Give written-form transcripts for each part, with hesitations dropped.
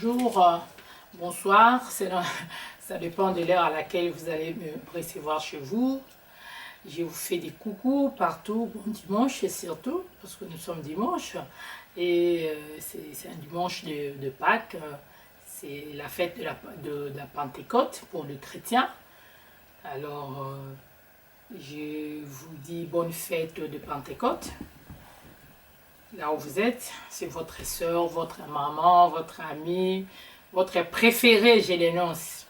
bonjour, bonsoir, ça dépend de l'heure à laquelle vous allez me recevoir chez vous. Je vous fais des coucous partout, bon dimanche surtout, parce que nous sommes dimanche. Et c'est un dimanche de Pâques, c'est la fête de la Pentecôte pour les chrétiens. Alors, je vous dis bonne fête de Pentecôte. Là où vous êtes, c'est votre soeur, votre maman, votre amie, votre préféré, je l'énonce.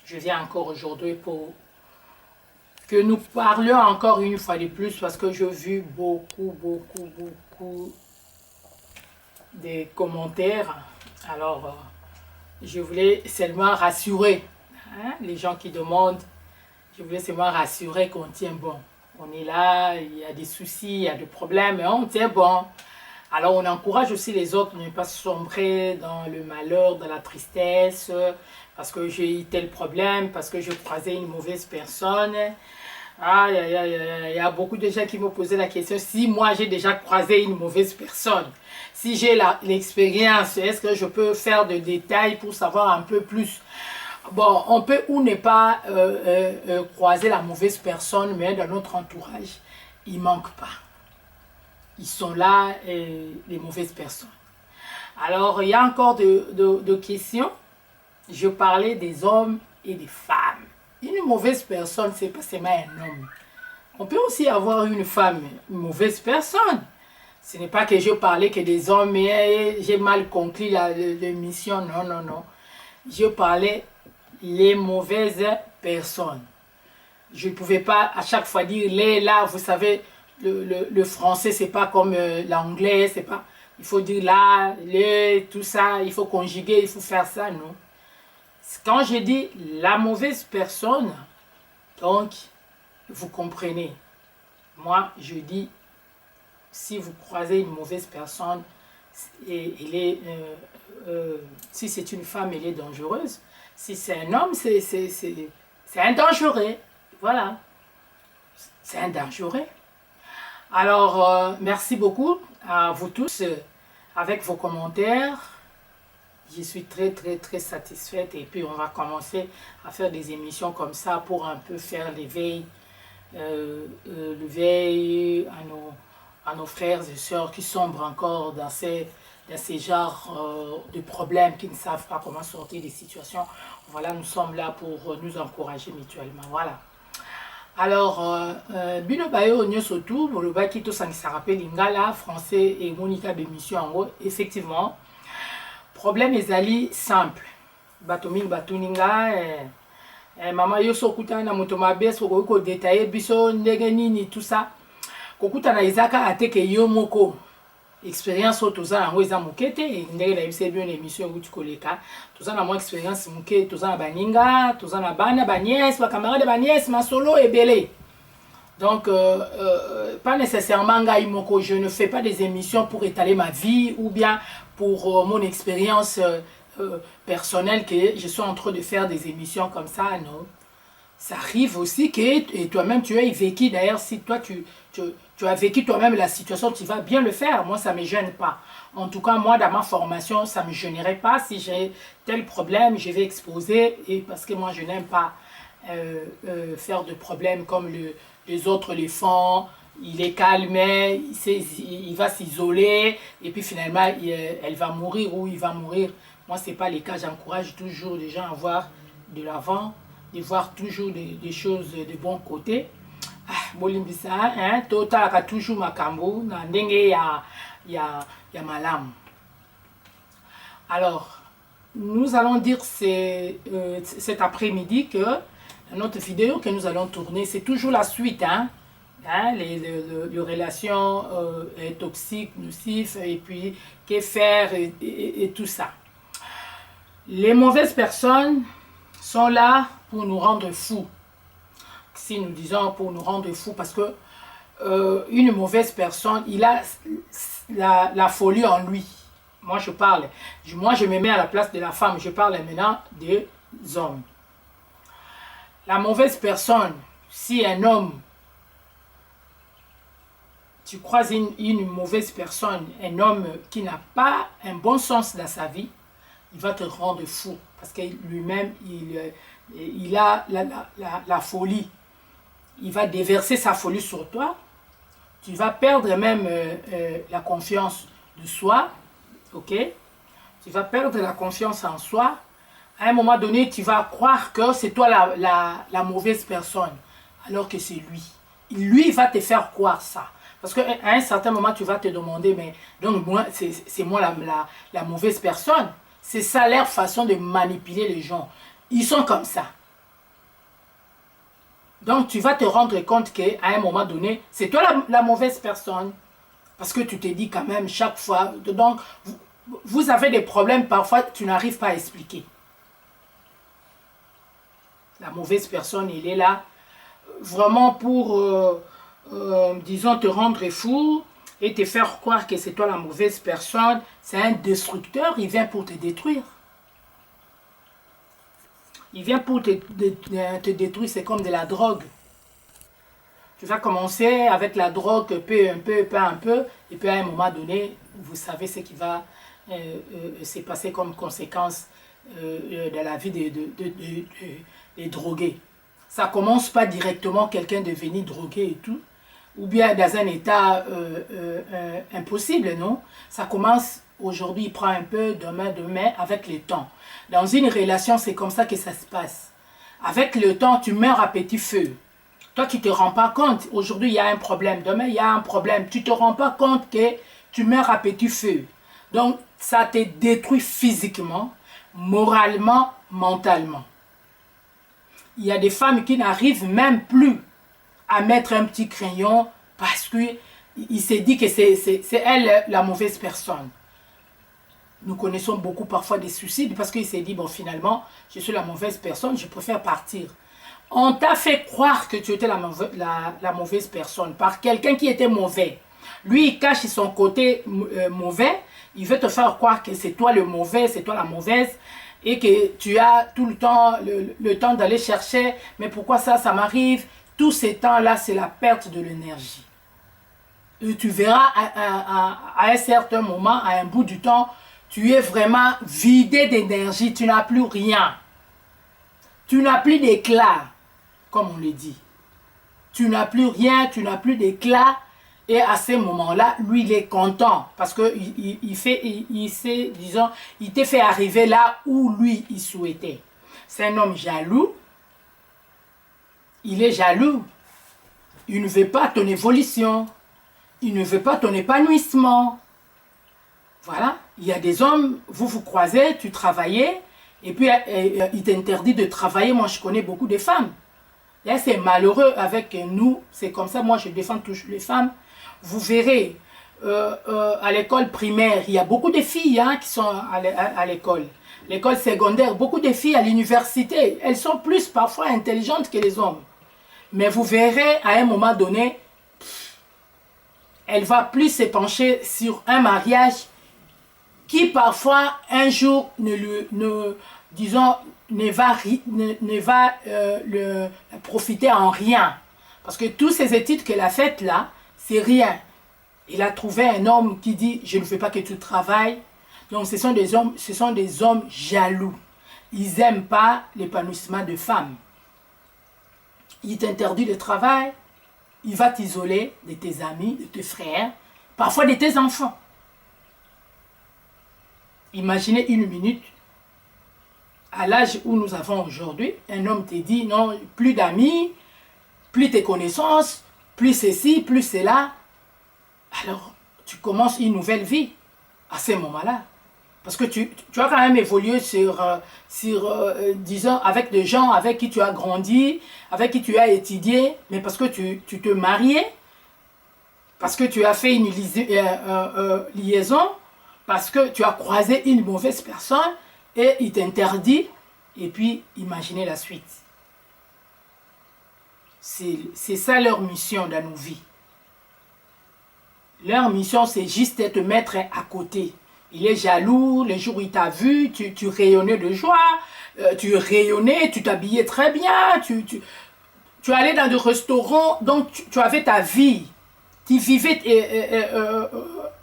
Je viens encore aujourd'hui pour que nous parlions encore une fois de plus parce que j'ai vu beaucoup de commentaires. Alors, je voulais seulement rassurer les gens qui demandent. Je voulais seulement rassurer qu'on tient bon. On est là, il y a des soucis, il y a des problèmes, mais on tient bon. Alors on encourage aussi les autres à ne pas sombrer dans le malheur, dans la tristesse, parce que j'ai eu tel problème, parce que j'ai croisé une mauvaise personne. Il y a beaucoup de gens qui me posaient la question, si moi j'ai déjà croisé une mauvaise personne, si j'ai l'expérience, est-ce que je peux faire des détails pour savoir un peu plus? Bon, on peut ou ne pas croiser la mauvaise personne, mais dans notre entourage, il ne manque pas. Ils sont là, les mauvaises personnes. Alors, il y a encore de questions. Je parlais des hommes et des femmes. Une mauvaise personne, c'est pas seulement un homme. On peut aussi avoir une femme, une mauvaise personne. Ce n'est pas que je parlais que des hommes, mais j'ai mal compris l'émission. Non, non, non. Je parlais les mauvaises personnes. Je ne pouvais pas à chaque fois dire les là, vous savez, le français, c'est pas comme l'anglais, c'est pas. Il faut dire là, les, tout ça, il faut conjuguer, il faut faire ça, non. Quand je dis la mauvaise personne, donc, vous comprenez. Moi, je dis, si vous croisez une mauvaise personne, si c'est une femme, elle est dangereuse. Si c'est un homme, c'est un dangereux. Voilà. C'est un dangereux. Alors, merci beaucoup à vous tous avec vos commentaires. Je suis très satisfaite et puis on va commencer à faire des émissions comme ça pour un peu faire l'éveil à nos frères et sœurs qui sombrent encore dans ces genres de problèmes, qui ne savent pas comment sortir des situations. Voilà, nous sommes là pour nous encourager mutuellement. Voilà. Alors, bino bayo nyonso tu boloba ki to sangisa rappel lingala français et Monica d'émission en gros, effectivement problème ezali simple bato mingi batuninga mama yo sokutana na moto mabe sokoki ko détailler biso ndenge nini tout ça kokutana ezaka ateke yo moko expérience oyo toza yango eza moke te ndenge nayebisa bino na émission euti koleka toza na mwa expérience moke toza na baninga toza na bana baniese bacamarade baniese masolo ebele donc pas nécessairement ngai moko je ne fais pas des émissions pour étaler ma vie ou bien pour mon expérience personnelle que je suis en train de faire des émissions comme ça, non. Ça arrive aussi que toi-même tu aies vécu, d'ailleurs si toi tu as vécu toi-même la situation, tu vas bien le faire. Moi, ça ne me gêne pas. En tout cas, moi, dans ma formation, ça ne me gênerait pas. Si j'ai tel problème, je vais exposer. Et parce que moi, je n'aime pas faire de problèmes comme les autres les font. Il est calmé, il va s'isoler. Et puis finalement, elle va mourir ou il va mourir. Moi, ce n'est pas le cas. J'encourage toujours les gens à voir de l'avant, de voir toujours des choses de bon côté. Bolimbisa, hein, totalaka toujours makambo na ndenge ya malamu. Alors, nous allons dire cet après-midi que notre vidéo que nous allons tourner, c'est toujours la suite, hein, les relations toxiques, nocives, et puis que faire et tout ça. Les mauvaises personnes sont là pour nous rendre fous. Si nous disons pour nous rendre fous, parce que une mauvaise personne, il a la folie en lui. Moi je parle, moi je me mets à la place de la femme, je parle maintenant des hommes. La mauvaise personne, si un homme, tu croises une mauvaise personne, un homme qui n'a pas un bon sens dans sa vie, il va te rendre fou. Parce que lui-même, il a la folie. Il va déverser sa folie sur toi. Tu vas perdre même la confiance de soi. Ok? Tu vas perdre la confiance en soi. À un moment donné, tu vas croire que c'est toi la mauvaise personne, alors que c'est lui. Lui, il va te faire croire ça. Parce qu'à un certain moment, tu vas te demander, mais donc moi, c'est moi la mauvaise personne. C'est ça leur façon de manipuler les gens. Ils sont comme ça. Donc, tu vas te rendre compte qu'à un moment donné, c'est toi la mauvaise personne. Parce que tu te dis quand même chaque fois. Donc, vous avez des problèmes, parfois, tu n'arrives pas à expliquer. La mauvaise personne, il est là vraiment pour, disons, te rendre fou et te faire croire que c'est toi la mauvaise personne. C'est un destructeur, il vient pour te détruire. Il vient pour te détruire, c'est comme de la drogue. Tu vas commencer avec la drogue peu un peu, et puis à un moment donné, vous savez ce qui va se passer comme conséquence de la vie des drogués. Ça commence pas directement quelqu'un devenir drogué et tout, ou bien dans un état impossible, non? Ça commence aujourd'hui, il prend un peu, demain, avec le temps. Dans une relation, c'est comme ça que ça se passe. Avec le temps, tu meurs à petit feu. Toi, tu ne te rends pas compte. Aujourd'hui, il y a un problème. Demain, il y a un problème. Tu ne te rends pas compte que tu meurs à petit feu. Donc, ça te détruit physiquement, moralement, mentalement. Il y a des femmes qui n'arrivent même plus à mettre un petit crayon parce qu'il s'est dit que c'est elle la mauvaise personne. Nous connaissons beaucoup parfois des suicides parce qu'il s'est dit, bon, finalement, je suis la mauvaise personne, je préfère partir. On t'a fait croire que tu étais la mauvaise personne par quelqu'un qui était mauvais. Lui, il cache son côté mauvais. Il veut te faire croire que c'est toi le mauvais, c'est toi la mauvaise. Et que tu as tout le temps le temps d'aller chercher. Mais pourquoi ça m'arrive? Tous ces temps-là, c'est la perte de l'énergie. Et tu verras à un certain moment, à un bout du temps, tu es vraiment vidé d'énergie. Tu n'as plus rien. Tu n'as plus d'éclat, comme on le dit. Tu n'as plus rien, tu n'as plus d'éclat. Et à ce moment-là, lui, il est content. Parce qu'il il t'a fait arriver là où lui, il souhaitait. C'est un homme jaloux. Il est jaloux. Il ne veut pas ton évolution. Il ne veut pas ton épanouissement. Voilà. Il y a des hommes, vous vous croisez, tu travaillais, et puis il t'interdit de travailler. Moi, je connais beaucoup de femmes. Et c'est malheureux avec nous. C'est comme ça, moi, je défends toujours les femmes. Vous verrez, à l'école primaire, il y a beaucoup de filles qui sont à l'école. L'école secondaire, beaucoup de filles à l'université. Elles sont plus parfois intelligentes que les hommes. Mais vous verrez, à un moment donné, elle va plus se pencher sur un mariage qui parfois un jour ne va profiter en rien. Parce que toutes ces études qu'elle a faites là, c'est rien. Il a trouvé un homme qui dit, je ne veux pas que tu travailles. Donc ce sont des hommes jaloux. Ils n'aiment pas l'épanouissement de femmes. Il t'interdit le travail. Il va t'isoler de tes amis, de tes frères, parfois de tes enfants. Imaginez une minute, à l'âge où nous avons aujourd'hui, un homme te dit, non, plus d'amis, plus tes connaissances, plus ceci, plus cela. Alors, tu commences une nouvelle vie à ce moment-là. Parce que tu as quand même évolué disons, avec des gens avec qui tu as grandi, avec qui tu as étudié, mais parce que tu te mariais, parce que tu as fait une liaison, parce que tu as croisé une mauvaise personne et il t'interdit, et puis imaginez la suite. C'est ça leur mission dans nos vies. Leur mission, c'est juste de te mettre à côté. Il est jaloux, les jours où il t'a vu, tu rayonnais de joie, tu rayonnais, tu t'habillais très bien, tu allais dans des restaurants, donc tu avais ta vie. Tu vivais,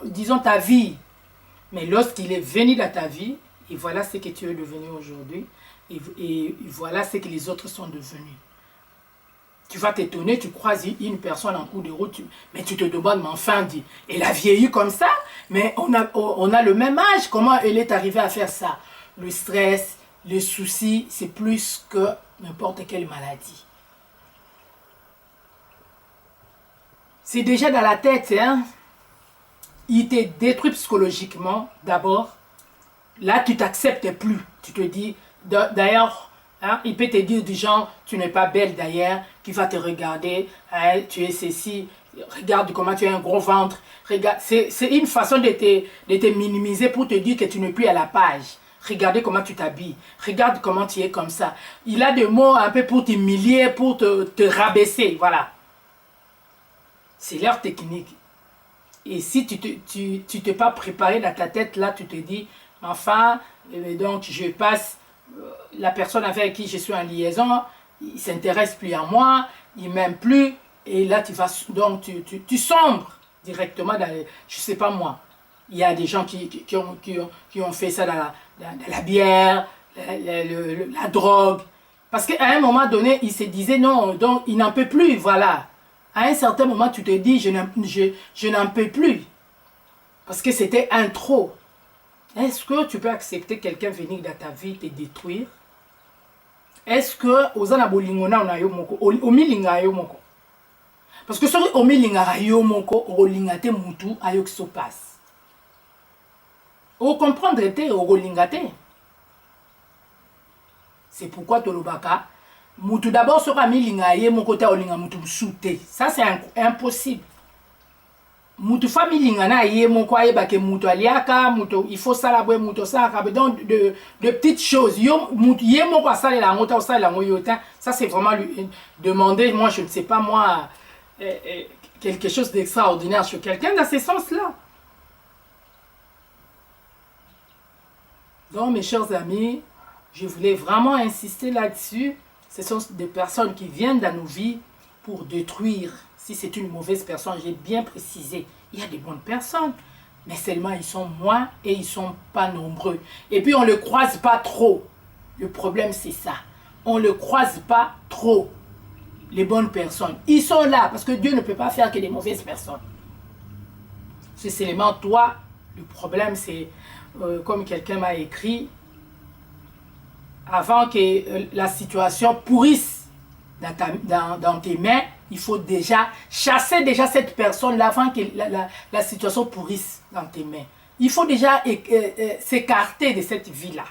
disons, ta vie. Mais lorsqu'il est venu dans ta vie, Et voilà ce que tu es devenu aujourd'hui. Et voilà ce que les autres sont devenus. Tu vas t'étonner, tu croises une personne en cours de route, mais tu te demandes, mais enfin, elle a vieilli comme ça, mais on a le même âge, comment elle est arrivée à faire ça? Le stress, les soucis, c'est plus que n'importe quelle maladie. C'est déjà dans la tête, hein? Il te détruit psychologiquement, d'abord. Là, tu t'acceptes plus. Tu te dis, d'ailleurs, hein, il peut te dire du genre, tu n'es pas belle d'ailleurs, qui va te regarder, hein, tu es ceci, regarde comment tu as un gros ventre. C'est une façon de te minimiser pour te dire que tu n'es plus à la page. Regardez comment tu t'habilles, regarde comment tu es comme ça. Il a des mots un peu pour t'humilier, pour te rabaisser, voilà. C'est leur technique. Et si tu t'es pas préparé dans ta tête, là, tu te dis, enfin, donc je passe, la personne avec qui je suis en liaison, il ne s'intéresse plus à moi, il ne m'aime plus, et là, donc tu sombres directement dans, je ne sais pas moi, il y a des gens qui ont fait ça dans la bière, la drogue, parce qu'à un moment donné, il se disait non, donc il n'en peut plus, voilà. À un certain moment, tu te dis, je n'en peux plus. Parce que c'était un trop. Est-ce que tu peux accepter quelqu'un venir dans ta vie te détruire? Est-ce que ozana bolingona na yo moko, omilinga yo moko? Parce que soki omilinga yo moko, olinga te mutu ayo qui se passe. O comprendre te, olinga te. C'est pourquoi tolobaka mutu d'abord soka milinga ye moko te olinga mutu msute. Ça c'est impossible. Mutu famille na ye moko ayeba ke mutu aliaka mutu il faut sala boy mutu sala donc de petites choses yo mutu ye moko asala la ngota osala ngo yota, ça c'est vraiment lui demander, moi je ne sais pas moi quelque chose d'extraordinaire sur quelqu'un dans ce sens là. Donc mes chers amis, je voulais vraiment insister là-dessus. Ce sont des personnes qui viennent dans nos vies pour détruire. Si c'est une mauvaise personne, j'ai bien précisé, il y a des bonnes personnes, mais seulement ils sont moins et ils ne sont pas nombreux. Et puis on ne le croise pas trop. Le problème c'est ça. On ne le croise pas trop, les bonnes personnes. Ils sont là parce que Dieu ne peut pas faire que des mauvaises personnes. C'est seulement toi. Le problème c'est, comme quelqu'un m'a écrit, avant que la situation pourrisse dans tes mains, il faut déjà chasser cette personne-là avant que la situation pourrisse dans tes mains. Il faut déjà s'écarter de cette vie-là.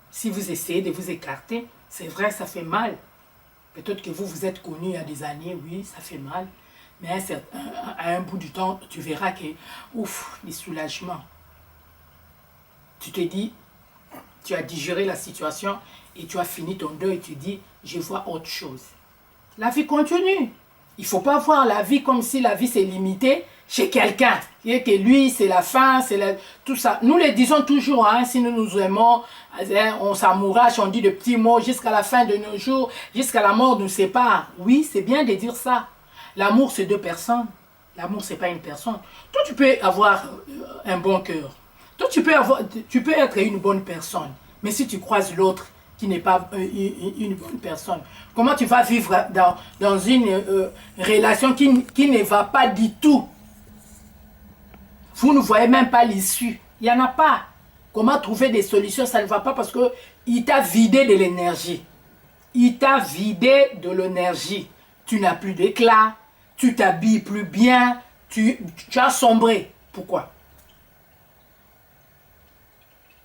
Si vous essayez de vous écarter, c'est vrai, ça fait mal. Peut-être que vous êtes connu il y a des années, oui, ça fait mal. Mais à un bout du temps, tu verras que, ouf, les soulagements. Tu te dis, tu as digéré la situation et tu as fini ton deuil et tu dis, je vois autre chose. La vie continue. Il ne faut pas voir la vie comme si la vie s'est limitée chez quelqu'un. Et que lui, c'est la fin, c'est tout ça. Nous le disons toujours, hein, si nous nous aimons, hein, on s'amourache, on dit de petits mots jusqu'à la fin de nos jours, jusqu'à la mort nous sépare. Oui, c'est bien de dire ça. L'amour, c'est deux personnes. L'amour, ce n'est pas une personne. Toi, tu peux avoir un bon cœur. Toi, tu peux être une bonne personne. Mais si tu croises l'autre qui n'est pas une bonne personne, comment tu vas vivre dans une relation qui ne va pas du tout? Vous ne voyez même pas l'issue. Il n'y en a pas. Comment trouver des solutions? Ça ne va pas parce qu'il t'a vidé de l'énergie. Il t'a vidé de l'énergie. Tu n'as plus d'éclat, tu t'habilles plus bien, tu as sombré. Pourquoi?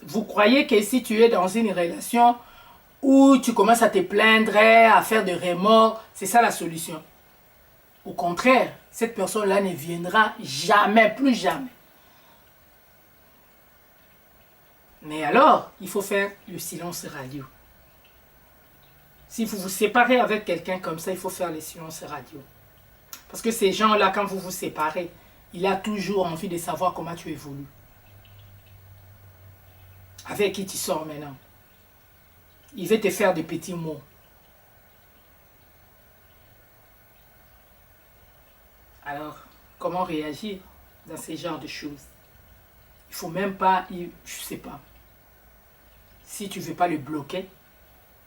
Vous croyez que si tu es dans une relation où tu commences à te plaindre, à faire des remords, c'est ça la solution? Au contraire, cette personne-là ne viendra jamais, plus jamais. Mais alors, il faut faire le silence radio. Si vous vous séparez avec quelqu'un comme ça, il faut faire le silence radio. Parce que ces gens-là, quand vous vous séparez, il a toujours envie de savoir comment tu évolues. Avec qui tu sors maintenant. Il veut te faire des petits mots. Alors, comment réagir dans ces genres de choses? Il ne faut même pas, je ne sais pas. si tu ne veux pas le bloquer,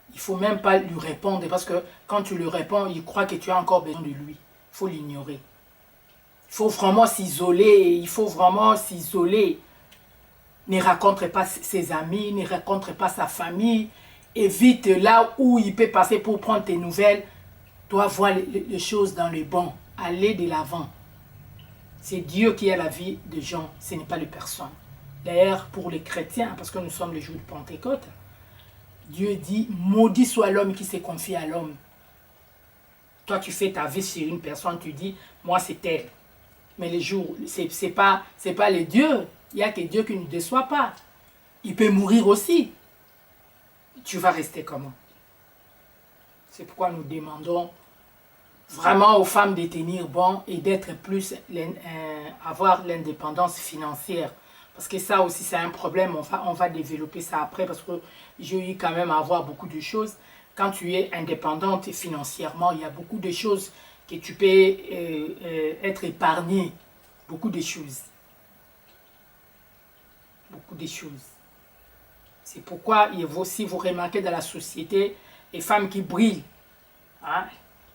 il ne faut même pas lui répondre parce que quand tu lui réponds, il croit que tu as encore besoin de lui. Il faut l'ignorer. Il faut vraiment s'isoler. Il faut vraiment s'isoler. Ne rencontre pas ses amis, ne rencontre pas sa famille. Évite là où il peut passer pour prendre tes nouvelles. Toi, vois les choses dans le bon. Aller de l'avant. C'est Dieu qui a la vie des gens, ce n'est pas les personnes. D'ailleurs, pour les chrétiens, parce que nous sommes le jour de Pentecôte, Dieu dit, maudit soit l'homme qui s'est confié à l'homme. Toi, tu fais ta vie sur une personne, tu dis, moi c'est elle. Mais le jour, c'est pas le Dieu. Il n'y a que Dieu qui ne déçoit pas. Il peut mourir aussi. Tu vas rester comment? C'est pourquoi nous demandons vraiment aux femmes de tenir bon et d'être plus, avoir l'indépendance financière. Parce que ça aussi, c'est un problème. On va développer ça après parce que j'ai eu quand même à avoir beaucoup de choses. Quand tu es indépendante financièrement, il y a beaucoup de choses que tu peux être épargné. Beaucoup de choses. Beaucoup de choses. C'est pourquoi, si vous remarquez dans la société, les femmes qui brillent, hein,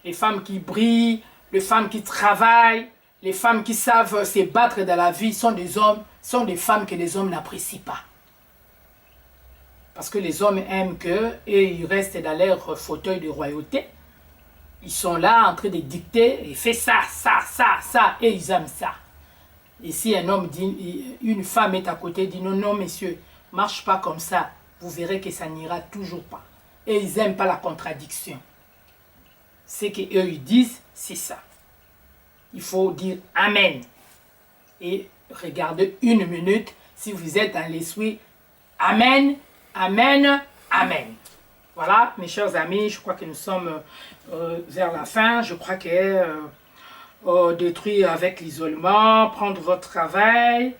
les femmes qui brillent, les femmes qui travaillent, les femmes qui savent se battre dans la vie sont des hommes, sont des femmes que les hommes n'apprécient pas. Parce que les hommes aiment que, et ils restent dans leur fauteuil de royauté. Ils sont là en train de dicter, et fais ça, ça, ça, ça, et ils aiment ça. Et si un homme dit, une femme est à côté, dit non, non, messieurs, marche pas comme ça, vous verrez que ça n'ira toujours pas. Et ils n'aiment pas la contradiction. Ce qu'eux ils disent, c'est ça. Il faut dire Amen. Et regardez 1 minute, si vous êtes dans l'esprit, Amen, Amen, Amen. Voilà, mes chers amis, je crois que nous sommes vers la fin. Je crois que détruire avec l'isolement, prendre votre travail,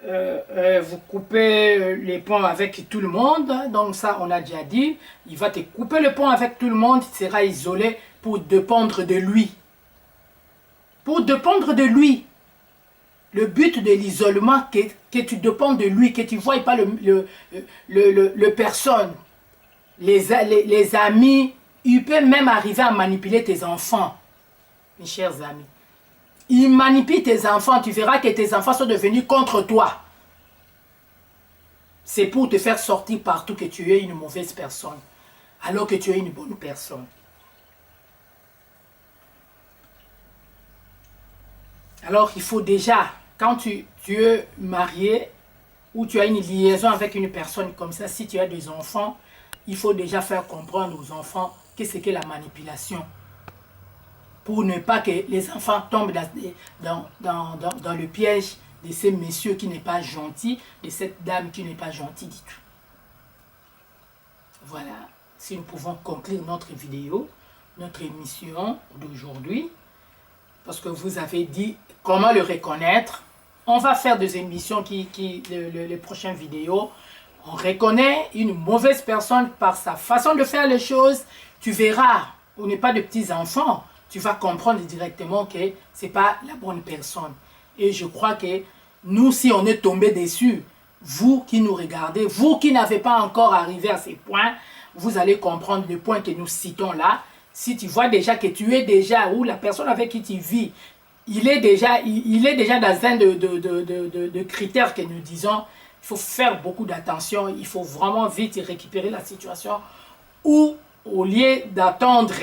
vous coupez les ponts avec tout le monde. Donc ça, on a déjà dit. Il va te couper le pont avec tout le monde, il sera isolé pour dépendre de lui. Pour dépendre de lui. Le but de l'isolement, que tu dépends de lui, que tu ne vois pas le personne, les amis, il peut même arriver à manipuler tes enfants, mes chers amis. Il manipule tes enfants, tu verras que tes enfants sont devenus contre toi. C'est pour te faire sortir partout que tu es une mauvaise personne, alors que tu es une bonne personne. Alors il faut déjà, quand tu es marié, ou tu as une liaison avec une personne comme ça, si tu as des enfants, il faut déjà faire comprendre aux enfants qu'est-ce qu'est la manipulation. Pour ne pas que les enfants tombent dans le piège de ces messieurs qui n'est pas gentil, de cette dame qui n'est pas gentille du tout. Voilà, si nous pouvons conclure notre vidéo, notre émission d'aujourd'hui, parce que vous avez dit comment le reconnaître. On va faire des émissions les prochaines vidéos. On reconnaît une mauvaise personne par sa façon de faire les choses. Tu verras, on n'est pas de petits enfants. Tu vas comprendre directement que ce n'est pas la bonne personne. Et je crois que nous, si on est tombé dessus, vous qui nous regardez, vous qui n'avez pas encore arrivé à ces points, vous allez comprendre le point que nous citons là. Si tu vois déjà que tu es déjà, ou la personne avec qui tu vis, il est déjà dans un de critères que nous disons, il faut faire beaucoup d'attention, il faut vraiment vite récupérer la situation, ou au lieu d'attendre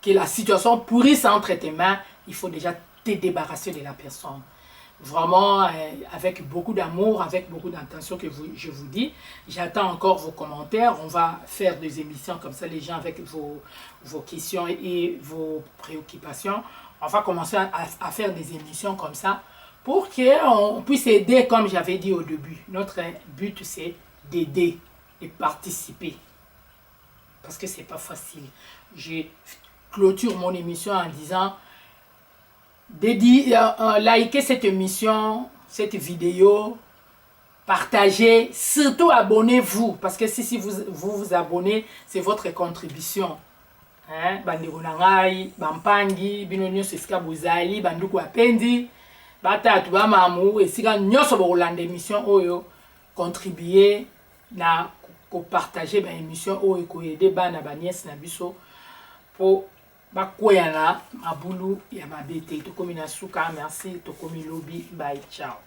que la situation pourrisse entre tes mains, il faut déjà te débarrasser de la personne. Vraiment, avec beaucoup d'amour, avec beaucoup d'intention que je vous dis. J'attends encore vos commentaires. On va faire des émissions comme ça, les gens avec vos questions et vos préoccupations. On va commencer à faire des émissions comme ça pour qu'on puisse aider, comme j'avais dit au début. Notre but, c'est d'aider, de participer. Parce que ce n'est pas facile. Je clôture mon émission en disant likez cette émission, cette vidéo, partagez, surtout abonnez-vous, parce que si vous abonnez, c'est votre contribution. Bandeko na ngai, bampangi, bino nyonso esika bozali, banduku apendi, batatu bamamu, esika nyonso bokolanda émission oyo, contribuer na partager ba émission o ekoyede bana ba nièce na biso po bakweyana mabulu ya mabete tokomi na suka merci tokomi lobi bye ciao